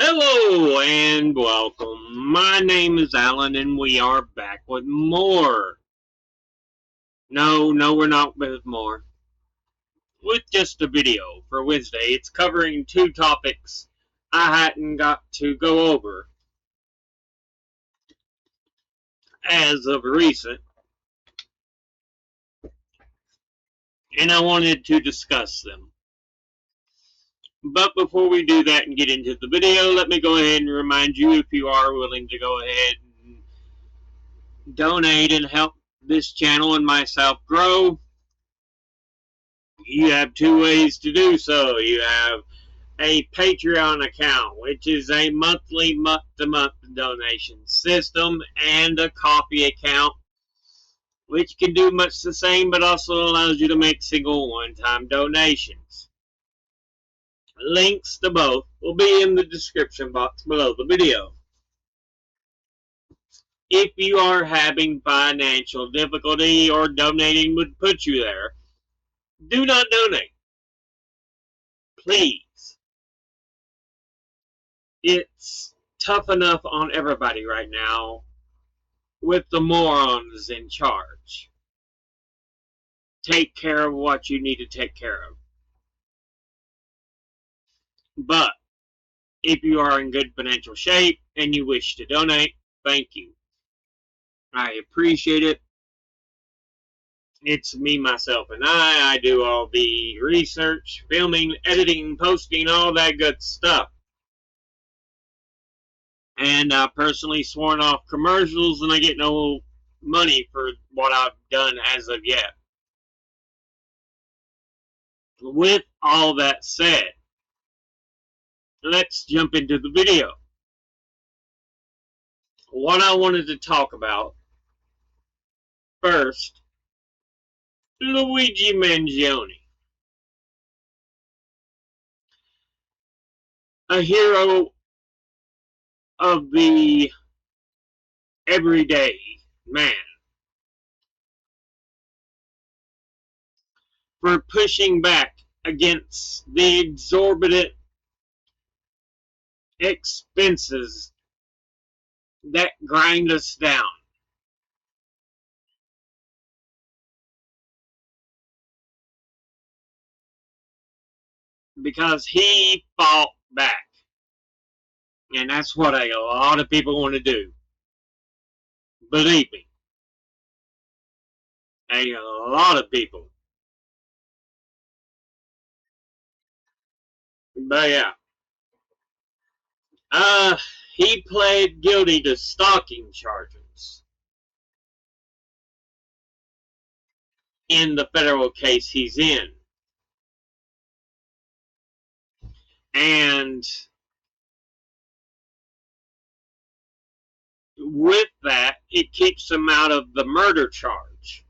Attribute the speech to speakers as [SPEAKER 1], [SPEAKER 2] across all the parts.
[SPEAKER 1] Hello and welcome. My name is Alan and we are back with more. No, we're not with more. With just a video for Wednesday. It's covering two topics I hadn't got to go over as of recent, and I wanted to discuss them. But before we do that and get into the video, let me go ahead and remind you, if you are willing to go ahead and donate and help this channel and myself grow, you have two ways to do so. You have a Patreon account, which is a monthly, month-to-month donation system, and a coffee account, which can do much the same, but also allows you to make single one-time donations. Links to both will be in the description box below the video. If you are having financial difficulty or donating would put you there, do not donate. Please. It's tough enough on everybody right now with the morons in charge. Take care of what you need to take care of. But if you are in good financial shape and you wish to donate, thank you. I appreciate it. It's me, myself, and I do all the research, filming, editing, posting, all that good stuff. And I've personally sworn off commercials, and I get no money for what I've done as of yet. With all that said, let's jump into the video. What I wanted to talk about first, Luigi Mangione, a hero of the everyday man, for pushing back against the exorbitant expenses that grind us down. Because he fought back. And that's what a lot of people want to do. Believe me. A lot of people. But yeah. He pled guilty to stalking charges in the federal case he's in. And with that, it keeps him out of the murder charge.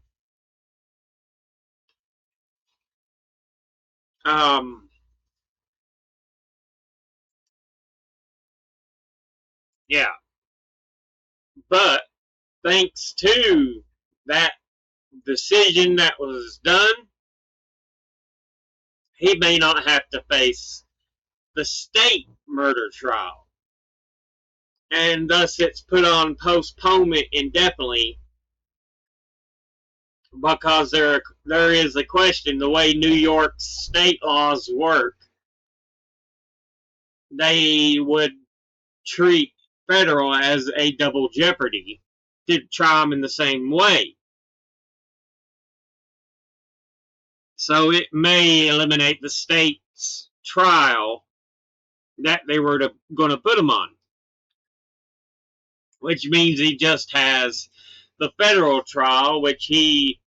[SPEAKER 1] Yeah. But thanks to that decision that was done, he may not have to face the state murder trial. And thus it's put on postponement indefinitely because there is a question. The way New York's state laws work, they would treat federal as a double jeopardy to try them in the same way. So it may eliminate the state's trial that they were going to put him on, which means he just has the federal trial, which he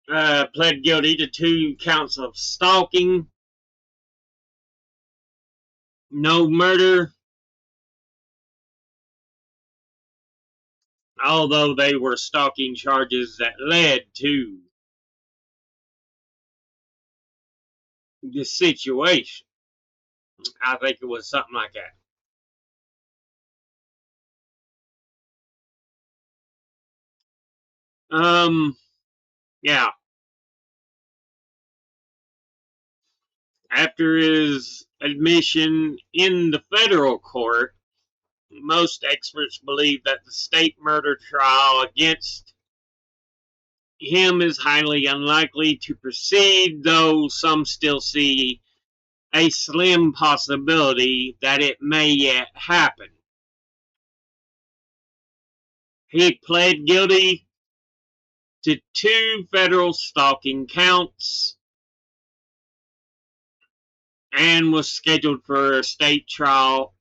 [SPEAKER 1] pled guilty to 2 counts of stalking, no murder, although they were stalking charges that led to the situation. I think it was something like that. Yeah. After his admission in the federal court, most experts believe that the state murder trial against him is highly unlikely to proceed, though some still see a slim possibility that it may yet happen. He pled guilty to 2 federal stalking counts and was scheduled for a state trial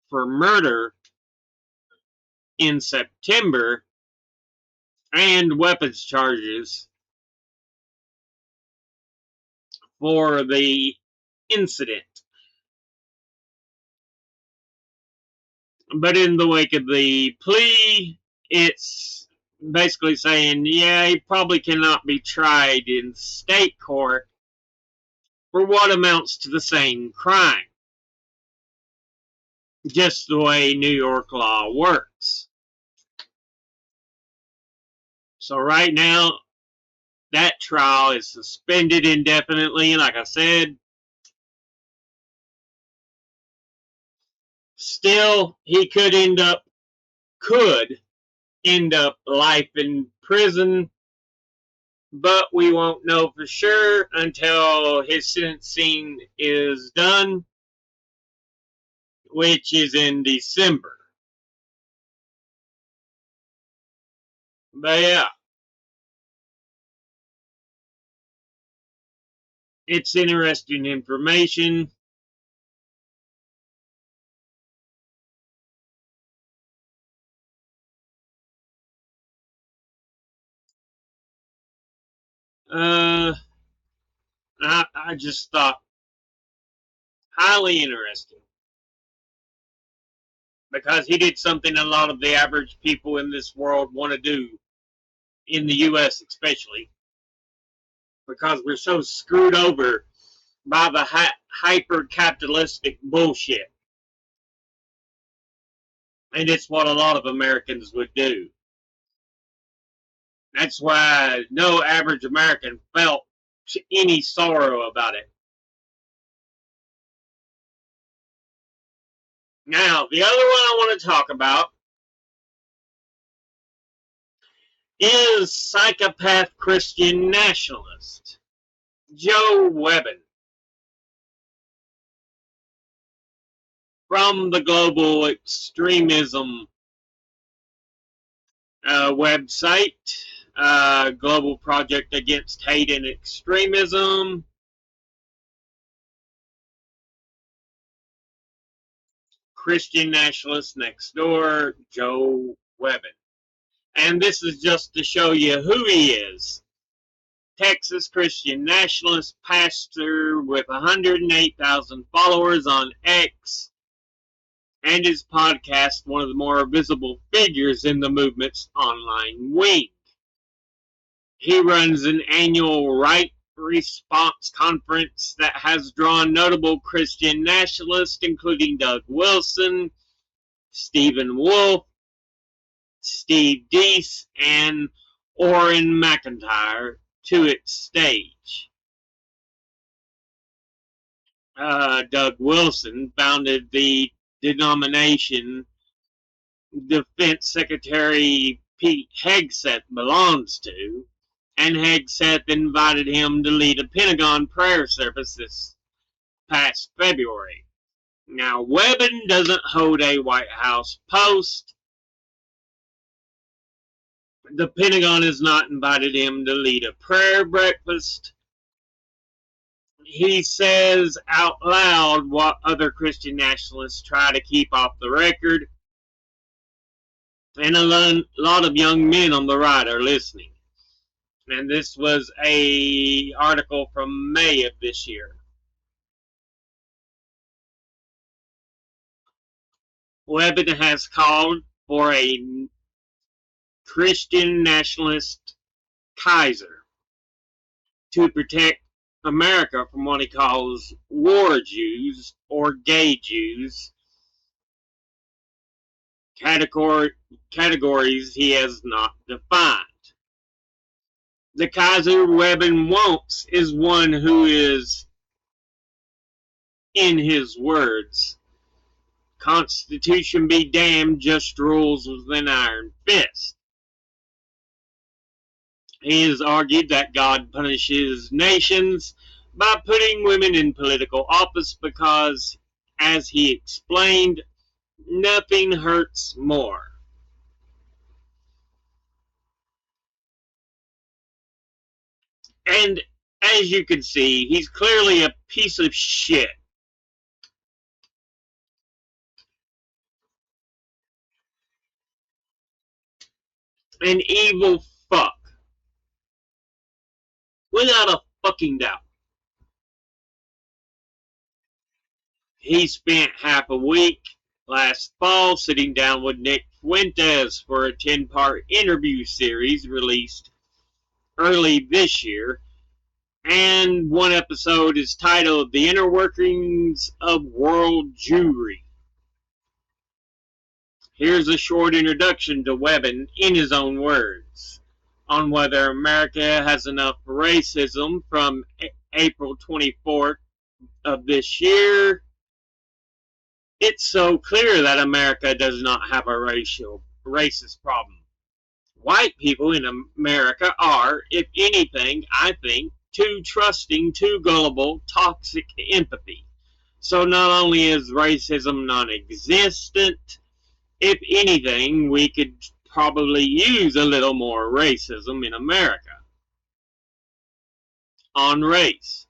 [SPEAKER 1] for murder in September and weapons charges for the incident. But in the wake of the plea, it's basically saying, yeah, he probably cannot be tried in state court for what amounts to the same crime. Just the way New York law works. So right now, that trial is suspended indefinitely, like I said. Still, he could end up life in prison, but we won't know for sure until his sentencing is done, which is in December. But yeah, it's interesting information. I just thought highly interesting because he did something a lot of the average people in this world want to do, in the U.S. especially, because we're so screwed over by the hyper-capitalistic bullshit. And it's what a lot of Americans would do. That's why no average American felt any sorrow about it. Now, the other one I want to talk about is psychopath Christian nationalist Joe Webbon from the Global Extremism website, Global Project Against Hate and Extremism. Christian nationalist next door, Joe Webbon. And this is just to show you who he is. Texas Christian nationalist pastor with 108,000 followers on X, and his podcast one of the more visible figures in the movement's online wing. He runs an annual right response conference that has drawn notable Christian nationalists, including Doug Wilson, Stephen Wolfe, Steve Deese, and Orrin McIntyre to its stage. Doug Wilson founded the denomination Defense Secretary Pete Hegseth belongs to, and Hegseth invited him to lead a Pentagon prayer service this past February. Now, Webbon doesn't hold a White House post. The Pentagon has not invited him to lead a prayer breakfast. He says out loud what other Christian nationalists try to keep off the record, and a lot of young men on the right are listening. And this was a article from May of this year. Webbon has called for a Christian nationalist Kaiser to protect America from what he calls war Jews or gay Jews, categories he has not defined. The Kaiser Webbon wants is one who is in his words, Constitution be damned, just rules with an iron fist. He has argued that God punishes nations by putting women in political office because, as he explained, nothing hurts more. And as you can see, he's clearly a piece of shit. An evil fuck. Without a fucking doubt. He spent half a week last fall sitting down with Nick Fuentes for a 10-part interview series released early this year, and one episode is titled The Inner Workings of World Jewry. Here's a short introduction to Webbon in his own words on whether America has enough racism from April 24th of this year. It's so clear that America does not have a racist problem. White people in America are, if anything, I think, too trusting, too gullible, toxic empathy. So not only is racism non-existent, if anything, we could probably use a little more racism in America. On race,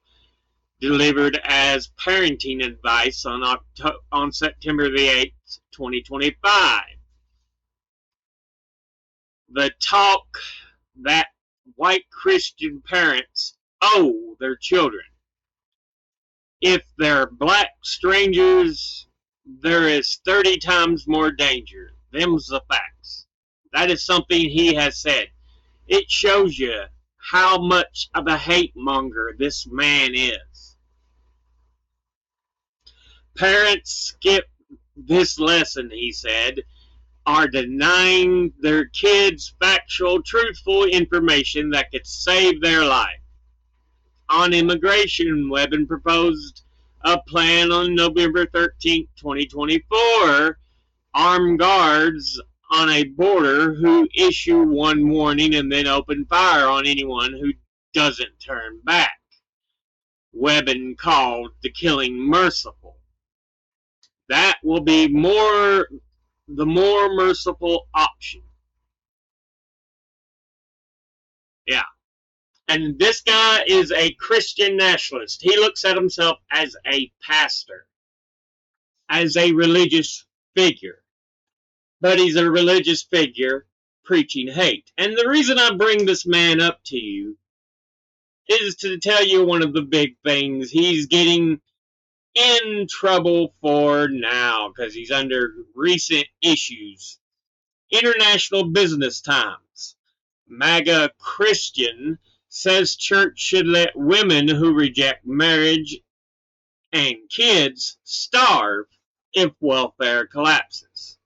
[SPEAKER 1] delivered as parenting advice on September the 8th, 2025. The talk that white Christian parents owe their children. If they're black strangers, there is 30 times more danger. Them's the facts. That is something he has said. It shows you how much of a hate monger this man is. Parents skip this lesson, he said, are denying their kids factual, truthful information that could save their life. On immigration, Webbon proposed a plan on November 13, 2024, armed guards on a border who issue one warning and then open fire on anyone who doesn't turn back. Webbon called the killing merciful. That will be the more merciful option. Yeah. And this guy is a Christian nationalist. He looks at himself as a pastor, as a religious figure. But he's a religious figure preaching hate. And the reason I bring this man up to you is to tell you one of the big things he's getting in trouble for now, because he's under recent issues. International Business Times. MAGA Christian says church should let women who reject marriage and kids starve if welfare collapses.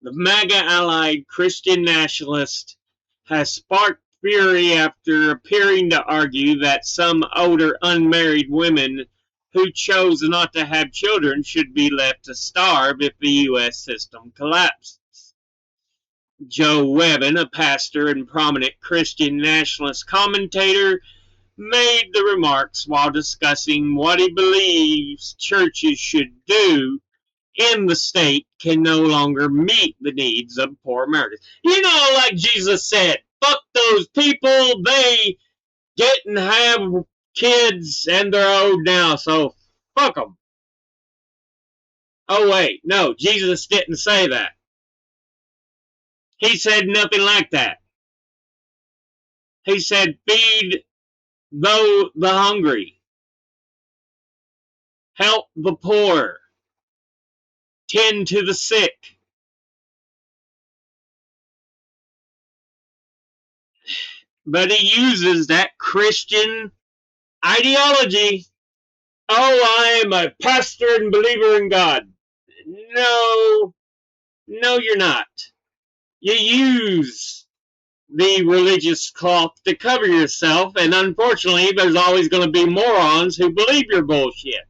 [SPEAKER 1] The MAGA-allied Christian nationalist has sparked fury after appearing to argue that some older unmarried women who chose not to have children should be left to starve if the U.S. system collapses. Joe Webbon, a pastor and prominent Christian nationalist commentator, made the remarks while discussing what he believes churches should do in the state can no longer meet the needs of poor Americans. You know, like Jesus said, fuck those people, they didn't have kids and they're old now, so fuck them. Oh wait, no, Jesus didn't say that. He said nothing like that. He said, feed the hungry, help the poor, tend to the sick. But he uses that Christian ideology. Oh, I am a pastor and believer in God. No, you're not. You use the religious cloth to cover yourself, and unfortunately, there's always going to be morons who believe your bullshit.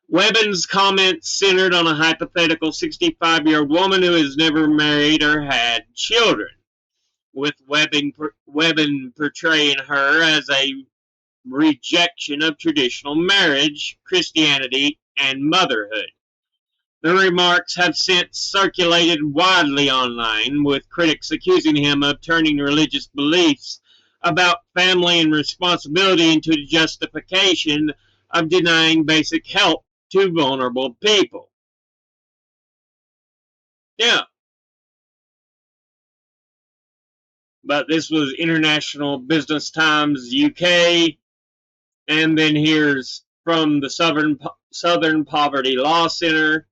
[SPEAKER 1] Webbon's comments centered on a hypothetical 65-year-old woman who has never married or had children, with Webbon portraying her as a rejection of traditional marriage, Christianity, and motherhood. The remarks have since circulated widely online, with critics accusing him of turning religious beliefs about family and responsibility into justification of denying basic help to vulnerable people. Yeah. But this was International Business Times UK, and then here's from the Southern Poverty Law Center.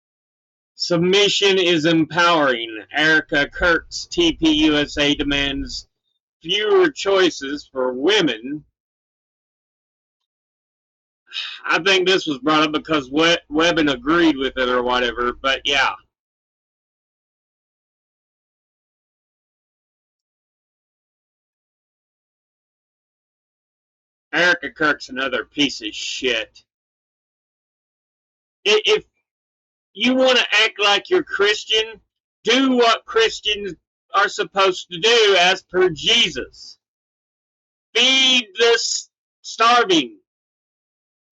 [SPEAKER 1] Submission is empowering. Erica Kirk's TPUSA demands fewer choices for women. I think this was brought up because Webbon agreed with it or whatever, but yeah. Erica Kirk's another piece of shit. If you want to act like you're Christian, do what Christians are supposed to do as per Jesus. Feed the starving.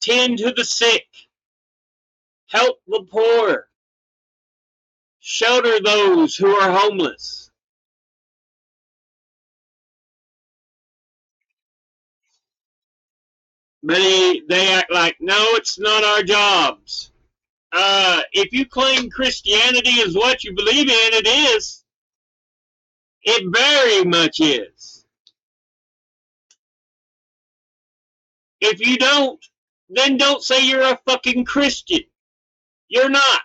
[SPEAKER 1] Tend to the sick. Help the poor. Shelter those who are homeless. But they act like, no, it's not our jobs. If you claim Christianity is what you believe in, it is. It very much is. If you don't, then don't say you're a fucking Christian. You're not.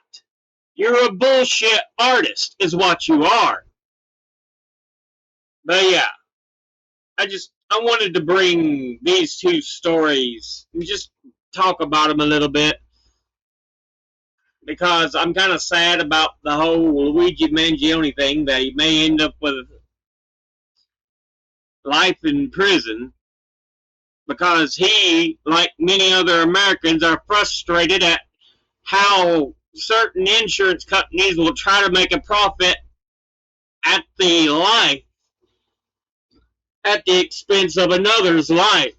[SPEAKER 1] You're a bullshit artist, is what you are. But yeah, I wanted to bring these two stories and just talk about them a little bit, because I'm kind of sad about the whole Luigi Mangione thing, that he may end up with life in prison, because he, like many other Americans, are frustrated at how certain insurance companies will try to make a profit at the life at the expense of another's life.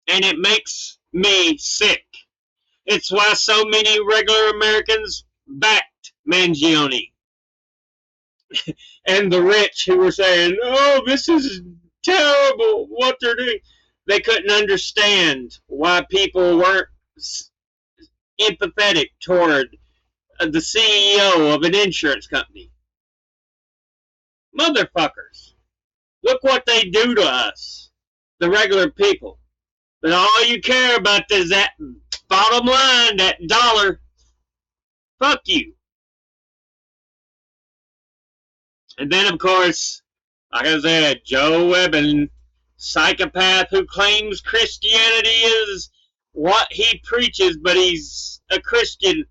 [SPEAKER 1] And it makes me sick. It's why so many regular Americans backed Mangione. And the rich who were saying, oh, this is terrible, what they're doing. They couldn't understand why people weren't empathetic toward the CEO of an insurance company. Motherfuckers. Look what they do to us, the regular people. But all you care about is that bottom line, that dollar. Fuck you. And then, of course, like I said, Joe Webbon, psychopath who claims Christianity is what he preaches, but he's a Christian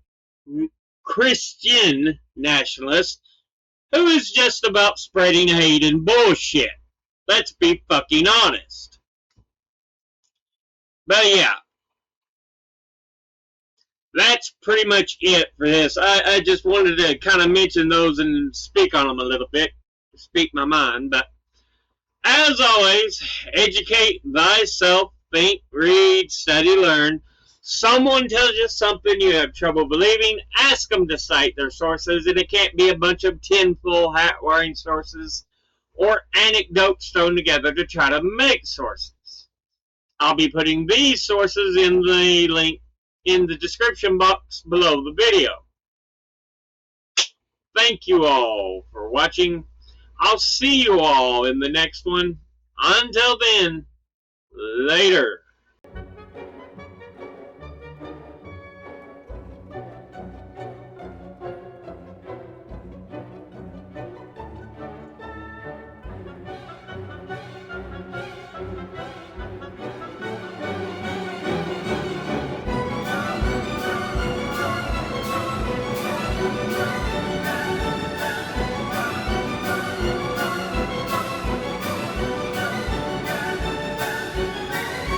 [SPEAKER 1] nationalist who is just about spreading hate and bullshit. Let's be fucking honest. But yeah, that's pretty much it for this. I just wanted to kind of mention those and speak on them a little bit, speak my mind. But as always, educate thyself, think, read, study, learn. Someone tells you something you have trouble believing, ask them to cite their sources, and it can't be a bunch of tinfoil hat-wearing sources or anecdotes thrown together to try to make sources. I'll be putting these sources in the link in the description box below the video. Thank you all for watching. I'll see you all in the next one. Until then, later.